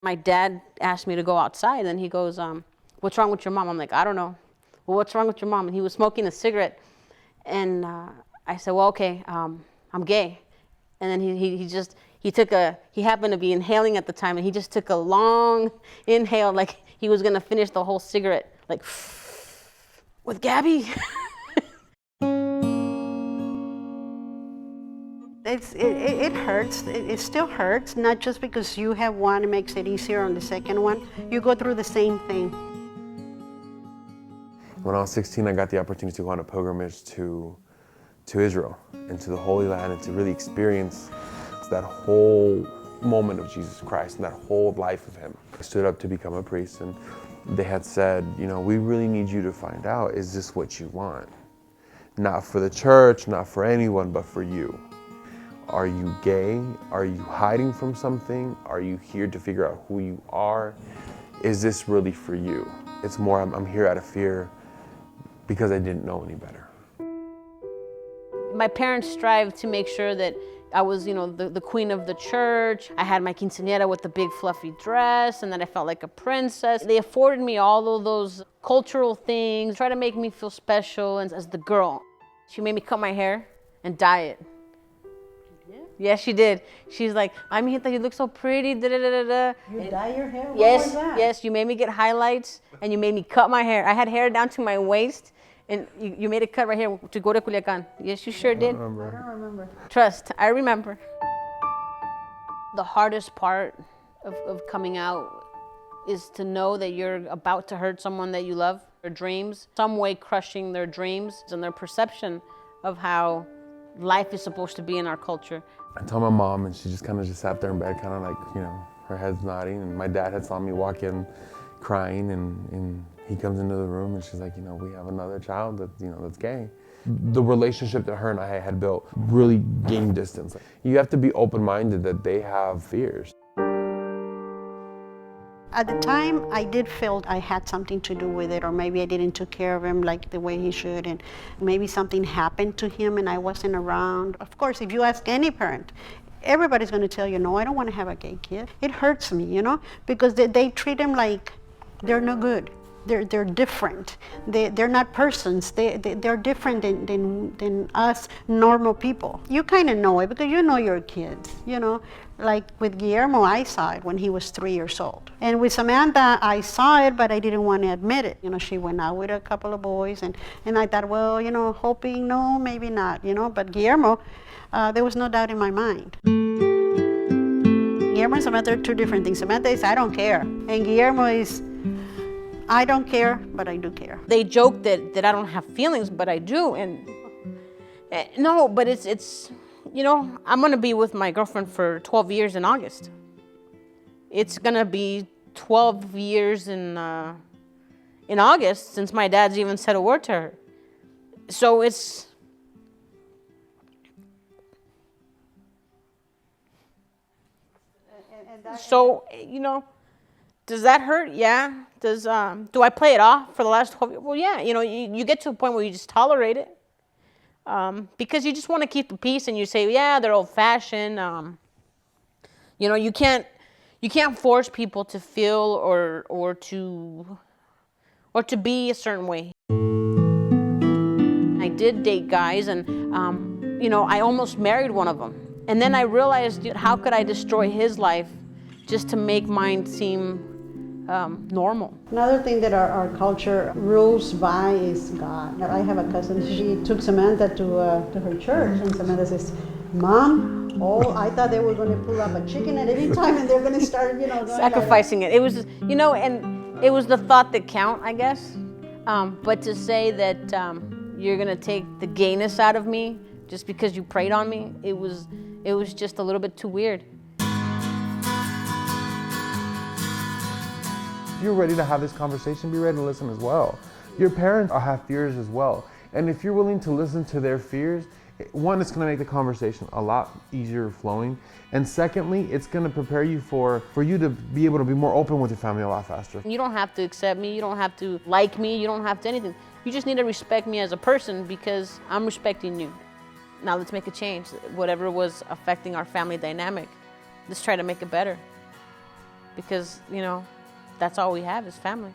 My dad asked me to go outside, and he goes, what's wrong with your mom? I'm like, I don't know. Well, what's wrong with your mom? And he was smoking a cigarette. And I said, well, okay, I'm gay. And then he happened to be inhaling at the time, and he just took a long inhale, like he was gonna finish the whole cigarette, like, with Gabby. It hurts. It still hurts, not just because you have one, it makes it easier on the second one. You go through the same thing. When I was 16, I got the opportunity to go on a pilgrimage to Israel and to the Holy Land and to really experience that whole moment of Jesus Christ and that whole life of him. I stood up to become a priest, and they had said, you know, we really need you to find out, is this what you want? Not for the church, not for anyone, but for you. Are you gay? Are you hiding from something? Are you here to figure out who you are? Is this really for you? It's more, I'm here out of fear because I didn't know any better. My parents strived to make sure that I was, you know, the queen of the church. I had my quinceañera with the big fluffy dress, and then I felt like a princess. They afforded me all of those cultural things, try to make me feel special and as the girl. She made me cut my hair and dye it. Yes, she did. She's like, I mean, you look so pretty, da da da da. You dye your hair? Yes, what was that? yes, you made me get highlights, and you made me cut my hair. I had hair down to my waist, and you made a cut right here to go to Culiacan. Yes, you sure did. I don't remember. Trust, I remember. The hardest part of coming out is to know that you're about to hurt someone that you love, their dreams, some way crushing their dreams and their perception of how life is supposed to be in our culture. I told my mom, and she just kind of sat there in bed, kind of like, you know, her head's nodding. And my dad had saw me walk in crying, and he comes into the room, and she's like, you know, we have another child that, you know, that's gay. The relationship that her and I had built really gained distance. You have to be open-minded that they have fears. At the time, I did feel I had something to do with it, or maybe I didn't take care of him like the way he should, and maybe something happened to him and I wasn't around. Of course, if you ask any parent, everybody's going to tell you, no, I don't want to have a gay kid. It hurts me, you know, because they treat him like they're no good. They're different. They're not persons. They're different than us normal people. You kind of know it because you know your kids, you know. Like with Guillermo, I saw it when he was 3 years old. And with Samantha, I saw it, but I didn't want to admit it. You know, she went out with a couple of boys, and I thought, well, you know, hoping, no, maybe not, you know. But Guillermo, there was no doubt in my mind. Guillermo and Samantha are two different things. Samantha is, I don't care. And Guillermo is, I don't care, but I do care. They joke that I don't have feelings, but I do. And no, but it's you know, I'm gonna be with my girlfriend for 12 years in August. It's gonna be 12 years in August since my dad's even said a word to her. So it's, so, you know, does that hurt? Yeah. Does do I play it off for the last 12 years? Well, yeah. You know, you get to a point where you just tolerate it. Because you just want to keep the peace, and you say, yeah, they're old-fashioned. You know, you can't force people to feel or to be a certain way. I did date guys, and you know, I almost married one of them, and then I realized, how could I destroy his life just to make mine seem normal. Another thing that our culture rules by is God. I have a cousin, she took Samantha to her church, and Samantha says, Mom, oh, I thought they were going to pull up a chicken at any time and they're going to start, you know, sacrificing it. It was, you know, and it was the thought that count, I guess. But to say that you're going to take the gayness out of me just because you prayed on me, it was just a little bit too weird. If you're ready to have this conversation, be ready to listen as well. Your parents have fears as well. And if you're willing to listen to their fears, one, it's going to make the conversation a lot easier flowing. And secondly, it's going to prepare you for you to be able to be more open with your family a lot faster. You don't have to accept me. You don't have to like me. You don't have to anything. You just need to respect me as a person because I'm respecting you. Now let's make a change. Whatever was affecting our family dynamic, let's try to make it better. because, you know, that's all we have is family.